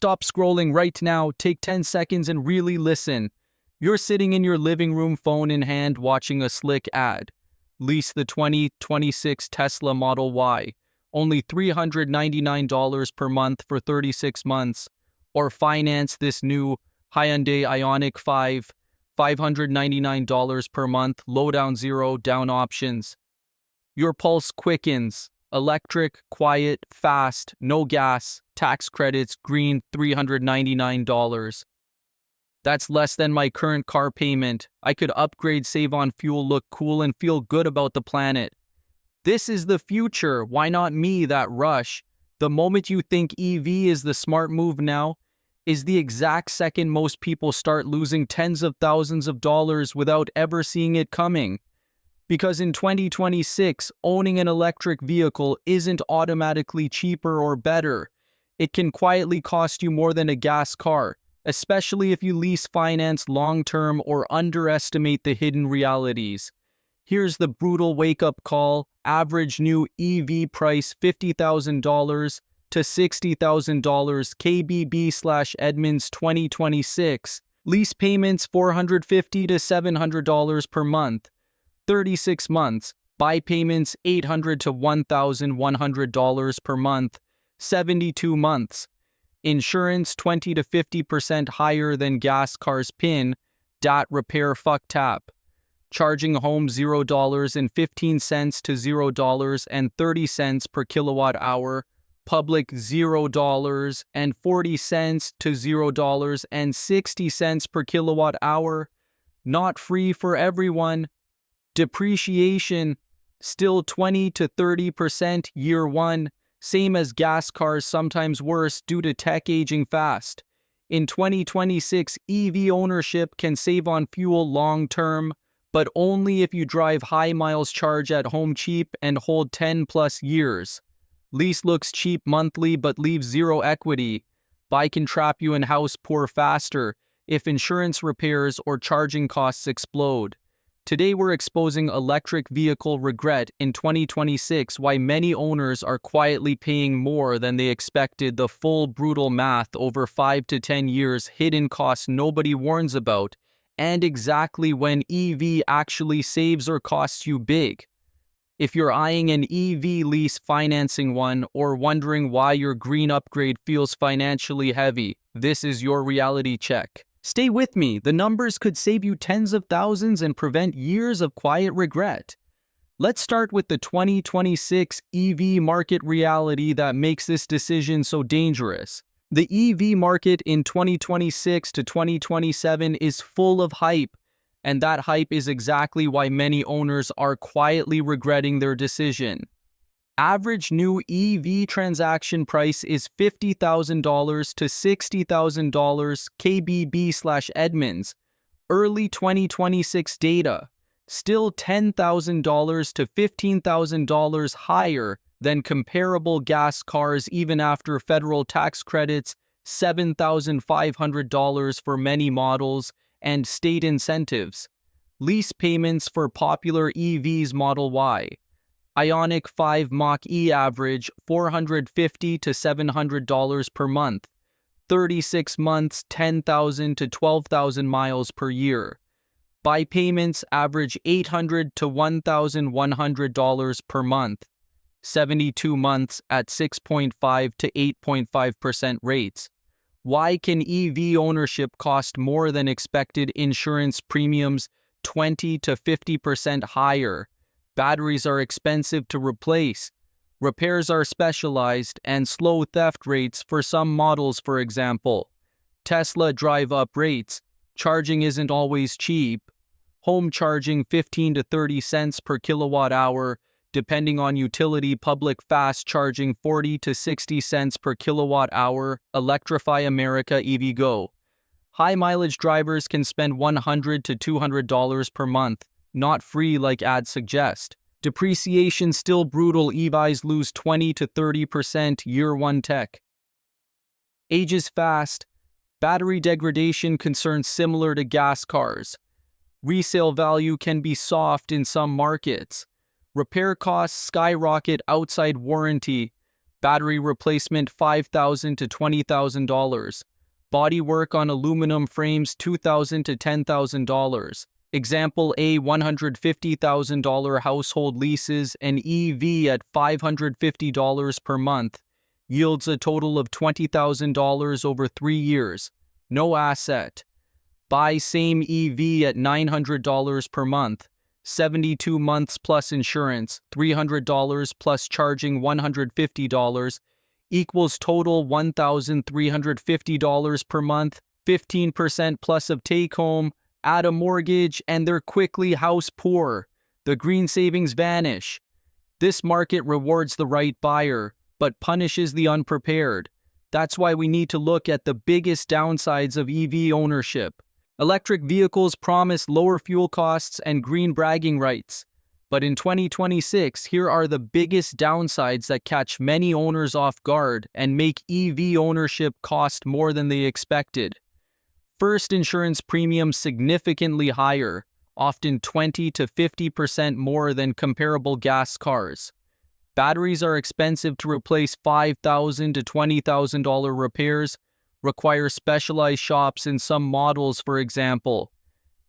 Stop scrolling right now, take 10 seconds and really listen. You're sitting in your living room, phone in hand, watching a slick ad. Lease the 2026 Tesla Model Y, only $399 per month for 36 months. Or finance this new Hyundai Ioniq 5, $599 per month, low down, zero down options. Your pulse quickens. Electric, quiet, fast, no gas, tax credits, green, $399. That's less than my current car payment. I could upgrade, save on fuel, look cool, and feel good about the planet. This is the future. Why not me, that rush? The moment you think EV is the smart move now is the exact second most people start losing tens of thousands of dollars without ever seeing it coming. Because in 2026, owning an electric vehicle isn't automatically cheaper or better. It can quietly cost you more than a gas car, especially if you lease, finance long-term, or underestimate the hidden realities. Here's the brutal wake-up call. Average new EV price $50,000 to $60,000 KBB/Edmunds 2026. Lease payments $450 to $700 per month. 36 months. Buy payments $800 to $1,100 per month. 72 months. Insurance 20 to 50% higher than gas cars. PIN. DAT repair fuck tap. Charging home $0.15 to $0.30 per kilowatt hour. Public $0.40 to $0.60 per kilowatt hour. Not free for everyone. Depreciation, still 20 to 30% year one, same as gas cars, sometimes worse due to tech aging fast. In 2026, EV ownership can save on fuel long term, but only if you drive high miles, charge at home cheap, and hold 10 plus years. Lease looks cheap monthly but leaves zero equity. Buy can trap you in house poor faster if insurance repairs or charging costs explode. Today we're exposing electric vehicle regret in 2026, why many owners are quietly paying more than they expected, the full brutal math over 5 to 10 years, hidden costs nobody warns about, and exactly when EV actually saves or costs you big. If you're eyeing an EV lease, financing one, or wondering why your green upgrade feels financially heavy, this is your reality check. Stay with me, the numbers could save you tens of thousands and prevent years of quiet regret. Let's start with the 2026 EV market reality that makes this decision so dangerous. The EV market in 2026 to 2027 is full of hype, and that hype is exactly why many owners are quietly regretting their decision. Average new EV transaction price is $50,000 to $60,000 KBB/Edmunds. Early 2026 data, still $10,000 to $15,000 higher than comparable gas cars even after federal tax credits, $7,500 for many models, and state incentives. Lease payments for popular EVs. Model Y. Ioniq 5 Mach-E average $450 to $700 per month. 36 months, 10,000 to 12,000 miles per year. Buy payments average $800 to $1,100 per month. 72 months at 6.5 to 8.5% rates. Why can EV ownership cost more than expected? Insurance premiums 20 to 50% higher. Batteries are expensive to replace. Repairs are specialized, and slow theft rates for some models, for example. Tesla drive up rates. Charging isn't always cheap. Home charging 15 to 30 cents per kilowatt hour, depending on utility. Public fast charging 40 to 60 cents per kilowatt hour. Electrify America EV Go. High mileage drivers can spend $100 to $200 per month. Not free like ads suggest. Depreciation still brutal. EVs lose 20 to 30% year one tech. Ages fast. Battery degradation concerns similar to gas cars. Resale value can be soft in some markets. Repair costs skyrocket outside warranty. Battery replacement $5,000 to $20,000. Bodywork on aluminum frames $2,000 to $10,000. Example A, $150,000 household leases an EV at $550 per month. Yields a total of $20,000 over 3 years. No asset. Buy same EV at $900 per month. 72 months plus insurance, $300 plus charging $150, equals total $1,350 per month, 15% plus of take-home, add a mortgage, and they're quickly house poor. The green savings vanish. This market rewards the right buyer, but punishes the unprepared. That's why we need to look at the biggest downsides of EV ownership. Electric vehicles promise lower fuel costs and green bragging rights. But in 2026, here are the biggest downsides that catch many owners off guard and make EV ownership cost more than they expected. First, insurance premiums significantly higher, often 20 to 50% more than comparable gas cars. Batteries are expensive to replace. $5,000 to $20,000 repairs require specialized shops in some models. For example,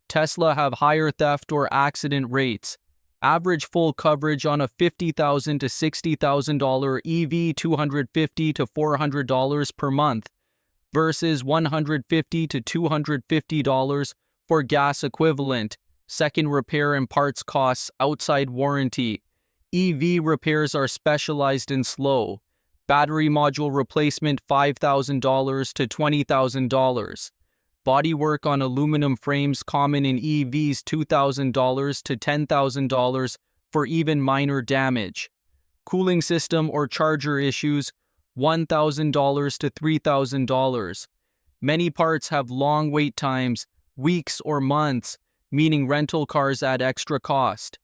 Tesla have higher theft or accident rates. Average full coverage on a $50,000 to $60,000 EV $250 to $400 per month versus $150 to $250 for gas equivalent. Second, repair and parts costs outside warranty. EV repairs are specialized and slow. Battery module replacement $5,000 to $20,000. Bodywork on aluminum frames common in EVs $2,000 to $10,000 for even minor damage. Cooling system or charger issues $1,000 to $3,000. Many parts have long wait times, weeks or months, meaning rental cars add extra cost.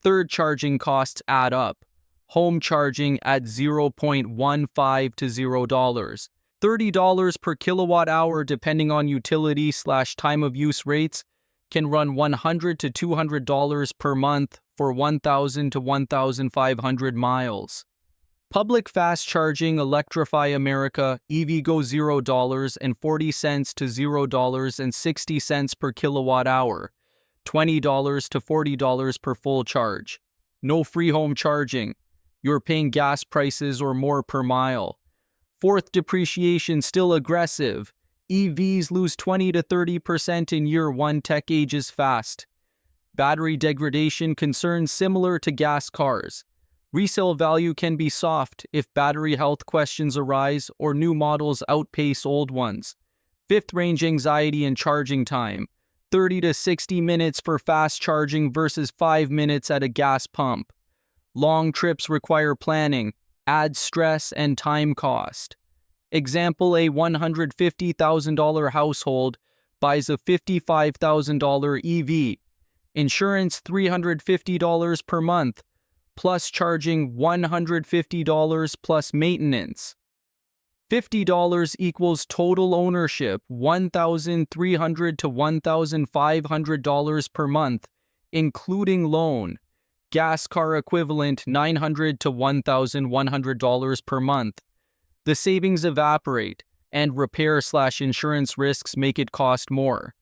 Third, charging costs add up. Home charging at $0.15 to $0. $30 per kilowatt hour depending on utility/time of use rates can run $100 to $200 per month for 1,000 to 1,500 miles. Public fast charging Electrify America EVgo $0.40 to $0.60 per kilowatt hour, $20 to $40 per full charge. No free home charging. You're paying gas prices or more per mile. Fourth, depreciation still aggressive. EVs lose 20 to 30% in year 1. Tech ages fast. Battery degradation concerns similar to gas cars. Resale value can be soft if battery health questions arise or new models outpace old ones. Fifth, range anxiety and charging time. 30 to 60 minutes for fast charging versus 5 minutes at a gas pump. Long trips require planning, add stress and time cost. Example, a $150,000 household buys a $55,000 EV. Insurance $350 per month, plus charging $150 plus maintenance. $50 equals total ownership $1,300 to $1,500 per month, including loan. Gas car equivalent $900 to $1,100 per month. The savings evaporate, and repair/insurance risks make it cost more.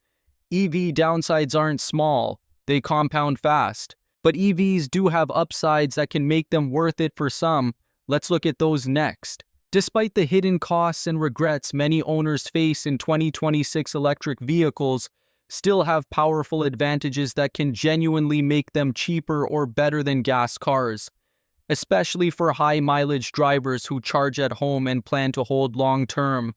EV downsides aren't small, they compound fast. But EVs do have upsides that can make them worth it for some. Let's look at those next. Despite the hidden costs and regrets many owners face in 2026, electric vehicles still have powerful advantages that can genuinely make them cheaper or better than gas cars, especially for high-mileage drivers who charge at home and plan to hold long-term.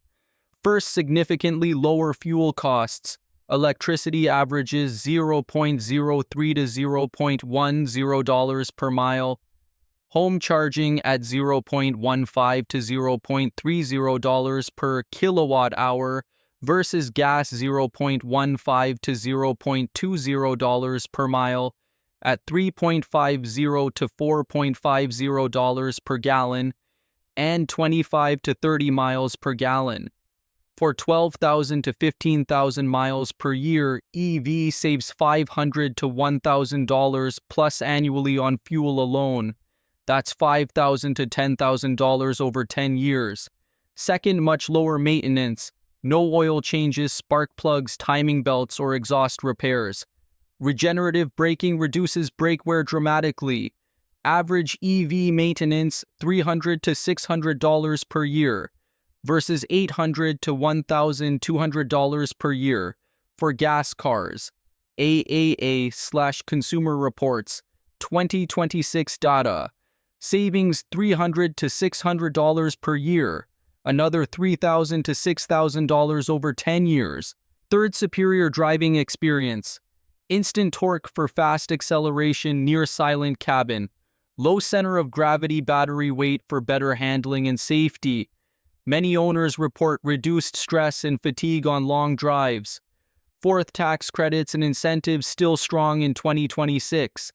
First, significantly lower fuel costs. Electricity averages $0.03 to $0.10 per mile. Home charging at $0.15 to $0.30 per kilowatt hour versus gas $0.15 to $0.20 per mile at $3.50 to $4.50 per gallon and 25 to 30 miles per gallon. For 12,000 to 15,000 miles per year, EV saves $500 to $1,000 plus annually on fuel alone. That's $5,000 to $10,000 over 10 years. Second, much lower maintenance. No oil changes, spark plugs, timing belts, or exhaust repairs. Regenerative braking reduces brake wear dramatically. Average EV maintenance $300 to $600 per year versus $800 to $1,200 per year for gas cars. AAA/Consumer Reports 2026 data. Savings $300 to $600 per year. Another $3,000 to $6,000 over 10 years. Third, superior driving experience. Instant torque for fast acceleration near silent cabin. Low center of gravity battery weight for better handling and safety. Many owners report reduced stress and fatigue on long drives. Fourth, tax credits and incentives still strong in 2026.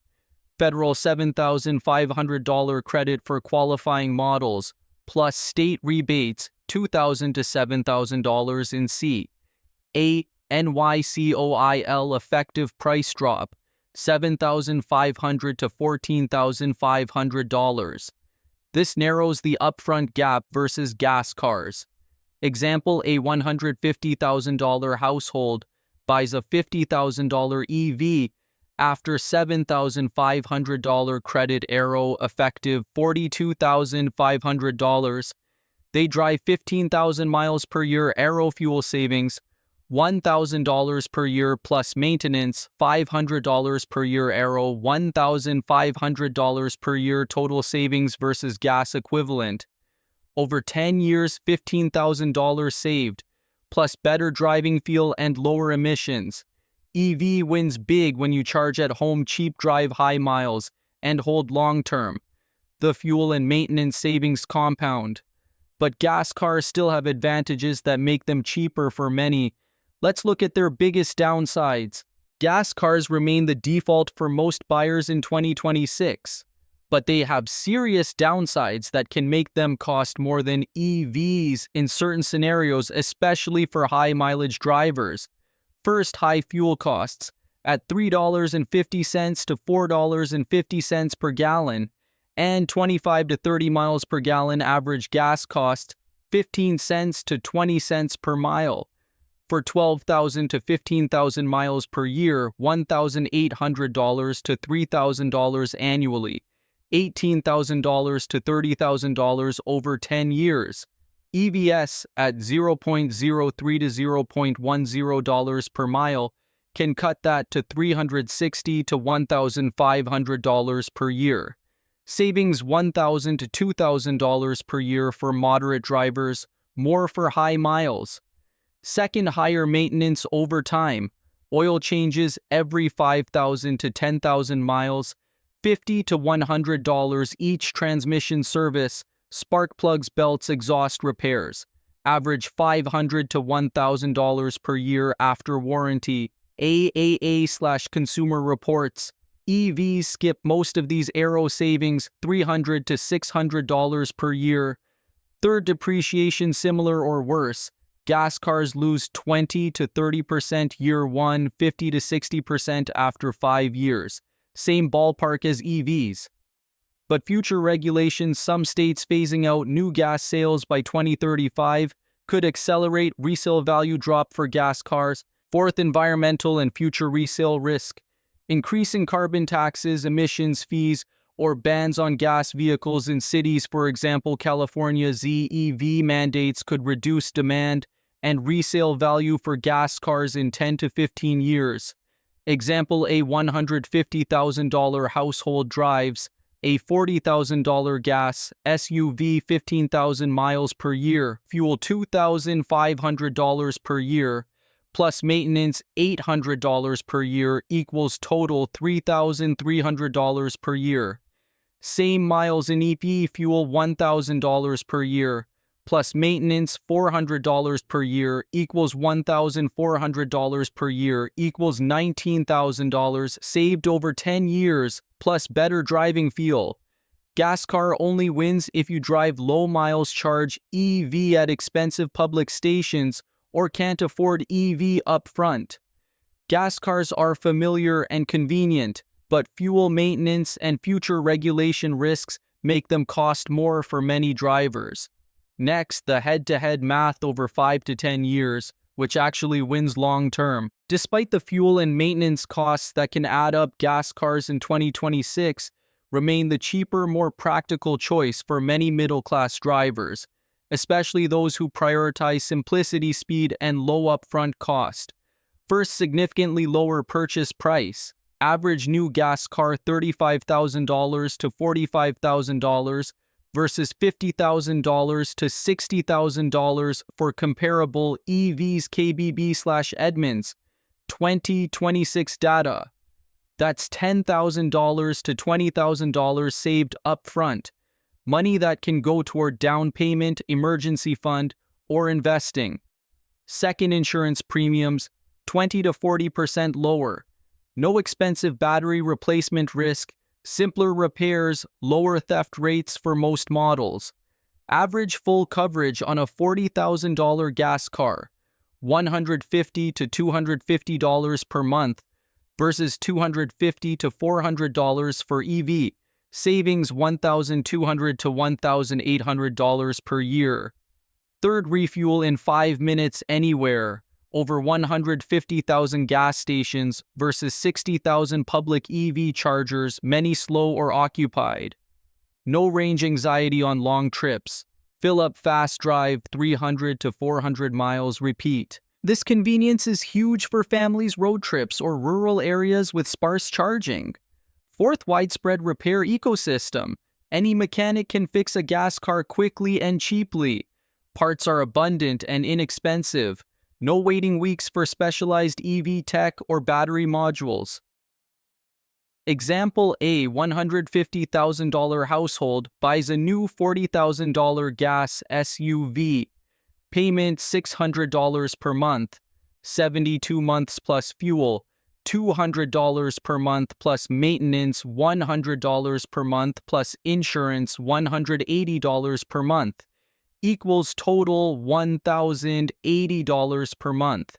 Federal $7,500 credit for qualifying models, plus state rebates $2,000 to $7,000 in C. A NYCOIL effective price drop $7,500 to $14,500. This narrows the upfront gap versus gas cars. Example, a $150,000 household buys a $50,000 EV after $7,500 credit arrow effective $42,500. They drive 15,000 miles per year arrow fuel savings, $1,000 per year plus maintenance, $500 per year arrow, $1,500 per year total savings versus gas equivalent. Over 10 years, $15,000 saved, plus better driving feel and lower emissions. EV wins big when you charge at home, cheap, drive high miles, and hold long-term. The fuel and maintenance savings compound. But gas cars still have advantages that make them cheaper for many. Let's look at their biggest downsides. Gas cars remain the default for most buyers in 2026, but they have serious downsides that can make them cost more than EVs in certain scenarios, especially for high-mileage drivers. First, high fuel costs. At $3.50 to $4.50 per gallon, and 25 to 30 miles per gallon average gas cost, 15 cents to 20 cents per mile. For 12,000 to 15,000 miles per year, $1,800 to $3,000 annually, $18,000 to $30,000 over 10 years. EVs at $0.03 to $0.10 per mile can cut that to $360 to $1,500 per year. Savings $1,000 to $2,000 per year for moderate drivers, more for high miles. Second, higher maintenance over time. Oil changes every 5,000 to 10,000 miles, $50 to $100 each transmission service, spark plugs, belts, exhaust repairs. Average $500 to $1,000 per year after warranty. AAA/Consumer Reports. EVs skip most of these aero savings, $300 to $600 per year. Third, depreciation similar or worse. Gas cars lose 20 to 30% year one, 50 to 60% after 5 years. Same ballpark as EVs. But future regulations, some states phasing out new gas sales by 2035, could accelerate resale value drop for gas cars. Fourth, environmental and future resale risk. Increasing carbon taxes, emissions fees, or bans on gas vehicles in cities, for example, California's ZEV mandates could reduce demand and resale value for gas cars in 10 to 15 years. Example, a $150,000 household drives a $40,000 gas SUV 15,000 miles per year, fuel $2,500 per year, plus maintenance $800 per year equals total $3,300 per year. Same miles in EP, fuel $1,000 per year, plus maintenance $400 per year equals $1,400 per year equals $19,000 saved over 10 years, plus better driving feel. Gas car only wins if you drive low miles charge EV at expensive public stations or can't afford EV up front. Gas cars are familiar and convenient, but fuel maintenance and future regulation risks make them cost more for many drivers. Next, the head-to-head math over 5 to 10 years, which actually wins long-term. Despite the fuel and maintenance costs that can add up, gas cars in 2026 remain the cheaper, more practical choice for many middle-class drivers, especially those who prioritize simplicity, speed, and low upfront cost. First, significantly lower purchase price. Average new gas car $35,000 to $45,000 versus $50,000 to $60,000 for comparable EVs. KBB/Edmunds 2026 data. That's $10,000 to $20,000 saved upfront, money that can go toward down payment, emergency fund, or investing. Second, insurance premiums 20 to 40% lower. No expensive battery replacement risk, simpler repairs, lower theft rates for most models. Average full coverage on a $40,000 gas car, $150 to $250 per month versus $250 to $400 for EV, savings $1,200 to $1,800 per year. Third, refuel in 5 minutes anywhere. Over 150,000 gas stations versus 60,000 public EV chargers, many slow or occupied. No range anxiety on long trips. Fill up fast, drive 300 to 400 miles, repeat. This convenience is huge for families, road trips, or rural areas with sparse charging. Fourth, widespread repair ecosystem. Any mechanic can fix a gas car quickly and cheaply. Parts are abundant and inexpensive. No waiting weeks for specialized EV tech or battery modules. Example A, $150,000 household buys a new $40,000 gas SUV. Payment $600 per month. 72 months plus fuel. $200 per month plus maintenance. $100 per month plus insurance. $180 per month. Equals total $1,080 per month.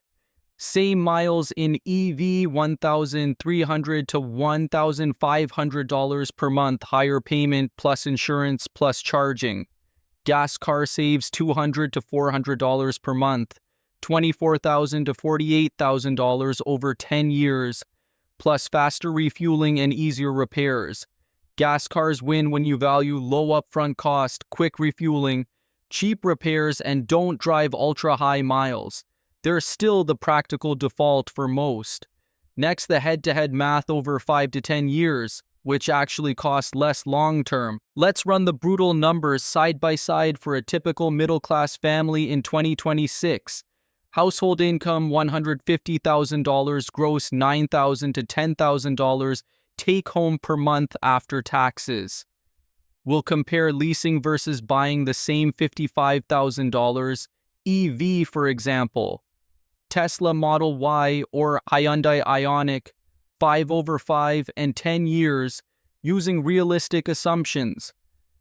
Same miles in EV, $1,300 to $1,500 per month, higher payment plus insurance plus charging. Gas car saves $200 to $400 per month, $24,000 to $48,000 over 10 years, plus faster refueling and easier repairs. Gas cars win when you value low upfront cost, quick refueling, cheap repairs, and don't drive ultra-high miles. They're still the practical default for most. Next, the head-to-head math over 5 to 10 years, which actually costs less long-term. Let's run the brutal numbers side by side for a typical middle-class family in 2026. Household income $150,000, gross $9,000 to $10,000, take-home per month after taxes. We'll compare leasing versus buying the same $55,000 EV, for example. Tesla Model Y or Hyundai Ioniq, 5/5 and 10 years, using realistic assumptions.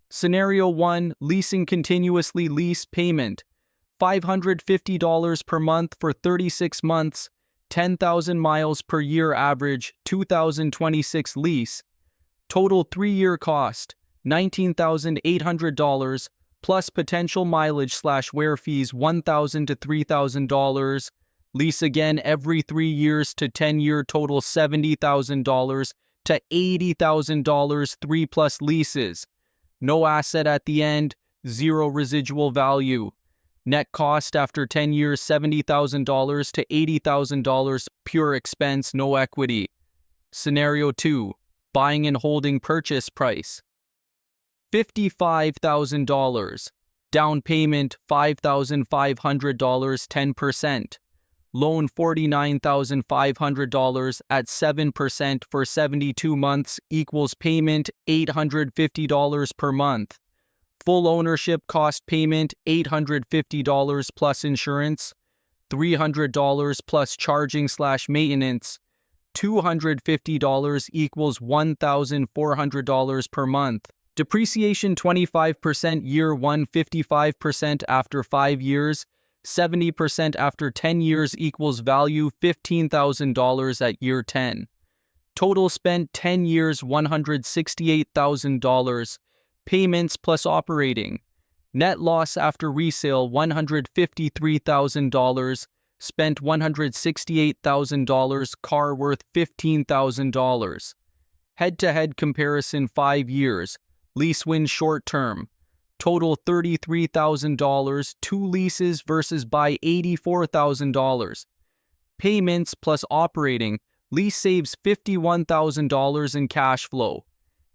Scenario 1, leasing continuously, lease payment, $550 per month for 36 months, 10,000 miles per year average, 2026 lease. Total 3-year cost, $19,800, plus potential mileage/wear fees $1,000 to $3,000. Lease again every 3 years to 10-year, total $70,000 to $80,000, 3+ leases. No asset at the end, zero residual value. Net cost after 10 years $70,000 to $80,000, pure expense, no equity. Scenario 2, buying and holding, purchase price $55,000. Down payment $5,500, 10%. Loan $49,500 at 7% for 72 months equals payment $850 per month. Full ownership cost payment $850 plus insurance, $300 plus charging/maintenance, $250 equals $1,400 per month. Depreciation 25% year 1, 55% after 5 years, 70% after 10 years equals value $15,000 at year 10. Total spent 10 years $168,000. Payments plus operating. Net loss after resale $153,000. Spent $168,000. Car worth $15,000. Head-to-head comparison 5 years. Lease win short term. Total $33,000. 2 leases versus buy $84,000. Payments plus operating. Lease saves $51,000 in cash flow.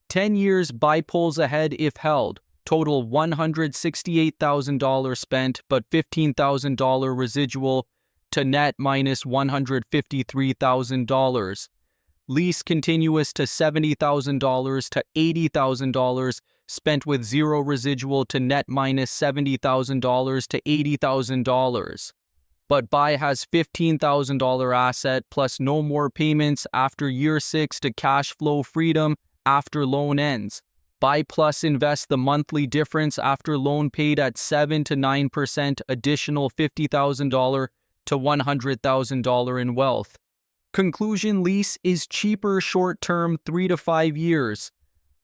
10 years buy pulls ahead if held. Total $168,000 spent, but $15,000 residual to net minus $153,000. Lease continuous to $70,000 to $80,000, spent with zero residual to net minus $70,000 to $80,000. But buy has $15,000 asset plus no more payments after year 6 to cash flow freedom after loan ends. Buy plus invest the monthly difference after loan paid at 7 to 9% additional $50,000 to $100,000 in wealth. Conclusion: lease is cheaper short-term 3 to 5 years.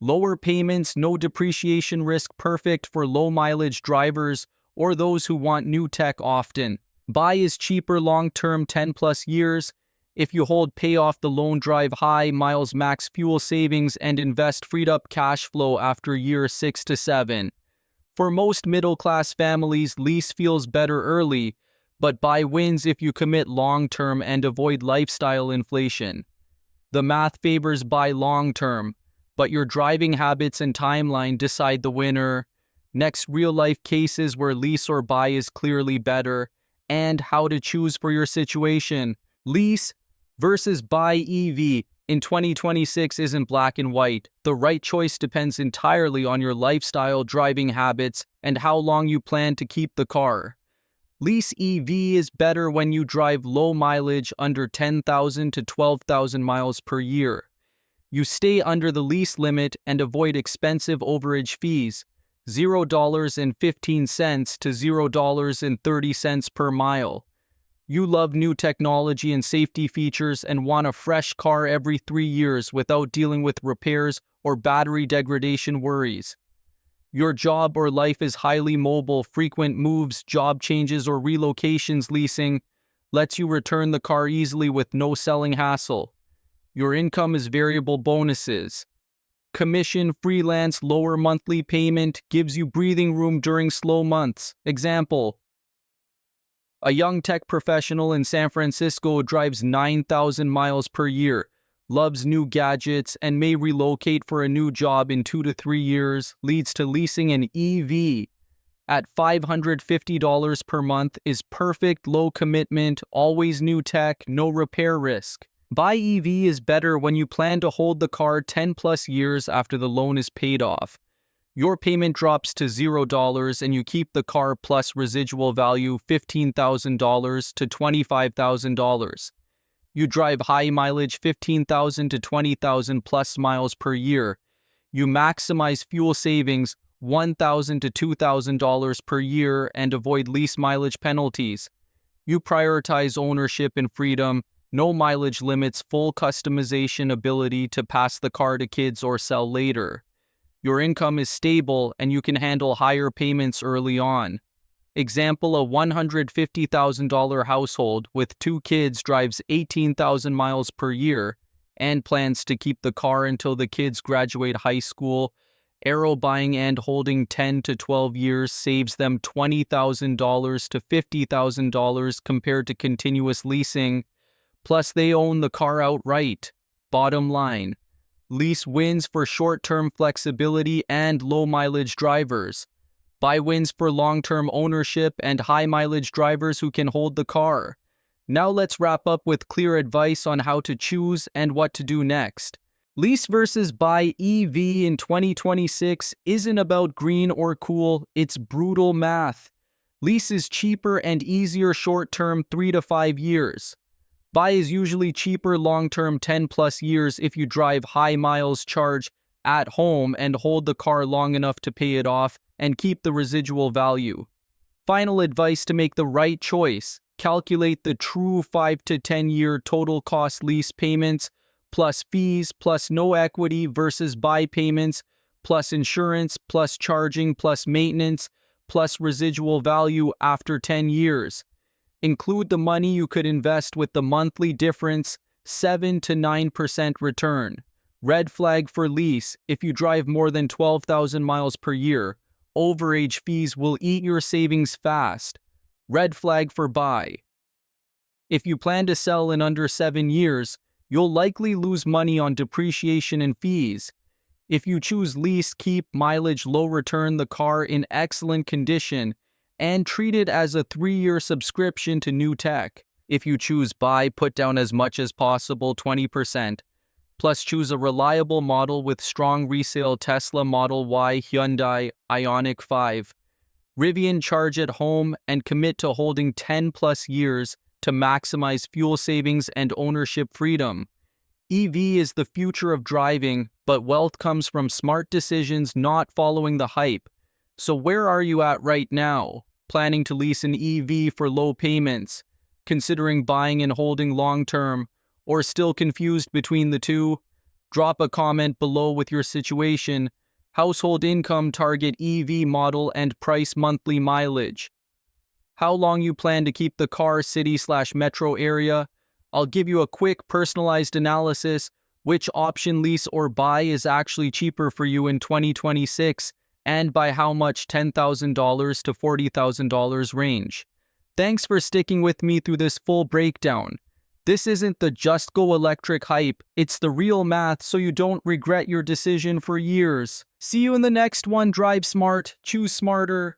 Lower payments, no depreciation risk, perfect for low-mileage drivers or those who want new tech often. Buy is cheaper long-term 10+ years. If you hold, pay off the loan, drive high miles, max fuel savings, and invest freed up cash flow after year 6 to 7. For most middle-class families, lease feels better early, but buy wins if you commit long-term and avoid lifestyle inflation. The math favors buy long-term, but your driving habits and timeline decide the winner. Next, real-life cases where lease or buy is clearly better, and how to choose for your situation. Lease versus buy EV in 2026 isn't black and white. The right choice depends entirely on your lifestyle, driving habits, and how long you plan to keep the car. Lease EV is better when you drive low mileage under 10,000 to 12,000 miles per year. You stay under the lease limit and avoid expensive overage fees, $0.15 to $0.30 per mile. You love new technology and safety features and want a fresh car every 3 years without dealing with repairs or battery degradation worries. Your job or life is highly mobile, frequent moves, job changes, or relocations. Leasing lets you return the car easily with no selling hassle. Your income is variable, bonuses. Commission, freelance, lower monthly payment, gives you breathing room during slow months. Example: a young tech professional in San Francisco drives 9,000 miles per year, loves new gadgets, and may relocate for a new job in 2 to 3 years, leads to leasing an EV at $550 per month is perfect, low commitment, always new tech, no repair risk. Buy EV is better when you plan to hold the car 10+ years after the loan is paid off. Your payment drops to $0 and you keep the car plus residual value $15,000 to $25,000. You drive high mileage 15,000 to 20,000 plus miles per year. You maximize fuel savings $1,000 to $2,000 per year and avoid lease mileage penalties. You prioritize ownership and freedom, no mileage limits, full customization ability to pass the car to kids or sell later. Your income is stable and you can handle higher payments early on. Example: a $150,000 household with 2 kids drives 18,000 miles per year and plans to keep the car until the kids graduate high school. Arrow buying and holding 10 to 12 years saves them $20,000 to $50,000 compared to continuous leasing. Plus, they own the car outright. Bottom line: lease wins for short-term flexibility and low-mileage drivers. Buy wins for long-term ownership and high-mileage drivers who can hold the car. Now let's wrap up with clear advice on how to choose and what to do next. Lease versus buy EV in 2026 isn't about green or cool, it's brutal math. Lease is cheaper and easier short-term 3 to 5 years. Buy is usually cheaper long-term 10+ years if you drive high miles, charge at home, and hold the car long enough to pay it off and keep the residual value. Final advice to make the right choice: calculate the true 5 to 10 year total cost lease payments plus fees plus no equity versus buy payments plus insurance, plus charging, plus maintenance, plus residual value after 10 years. Include the money you could invest with the monthly difference, 7 to 9% return. Red flag for lease: if you drive more than 12,000 miles per year, overage fees will eat your savings fast. Red flag for buy: if you plan to sell in under 7 years, you'll likely lose money on depreciation and fees. If you choose lease, keep mileage low, return the car in excellent condition, and treat it as a 3-year subscription to new tech. If you choose buy, put down as much as possible, 20%. Plus, choose a reliable model with strong resale: Tesla Model Y, Hyundai Ioniq 5. Rivian. Charge at home and commit to holding 10 plus years to maximize fuel savings and ownership freedom. EV is the future of driving, but wealth comes from smart decisions, not following the hype. So where are you at right now? Planning to lease an EV for low payments? Considering buying and holding long-term? Or still confused between the two? Drop a comment below with your situation, household income, target EV model, and price, monthly mileage. How long you plan to keep the car, city/metro area? I'll give you a quick personalized analysis. Which option, lease or buy, is actually cheaper for you in 2026, and by how much? $10,000 to $40,000 range. Thanks for sticking with me through this full breakdown. This isn't the just go electric hype, it's the real math, so you don't regret your decision for years. See you in the next one. Drive smart, choose smarter.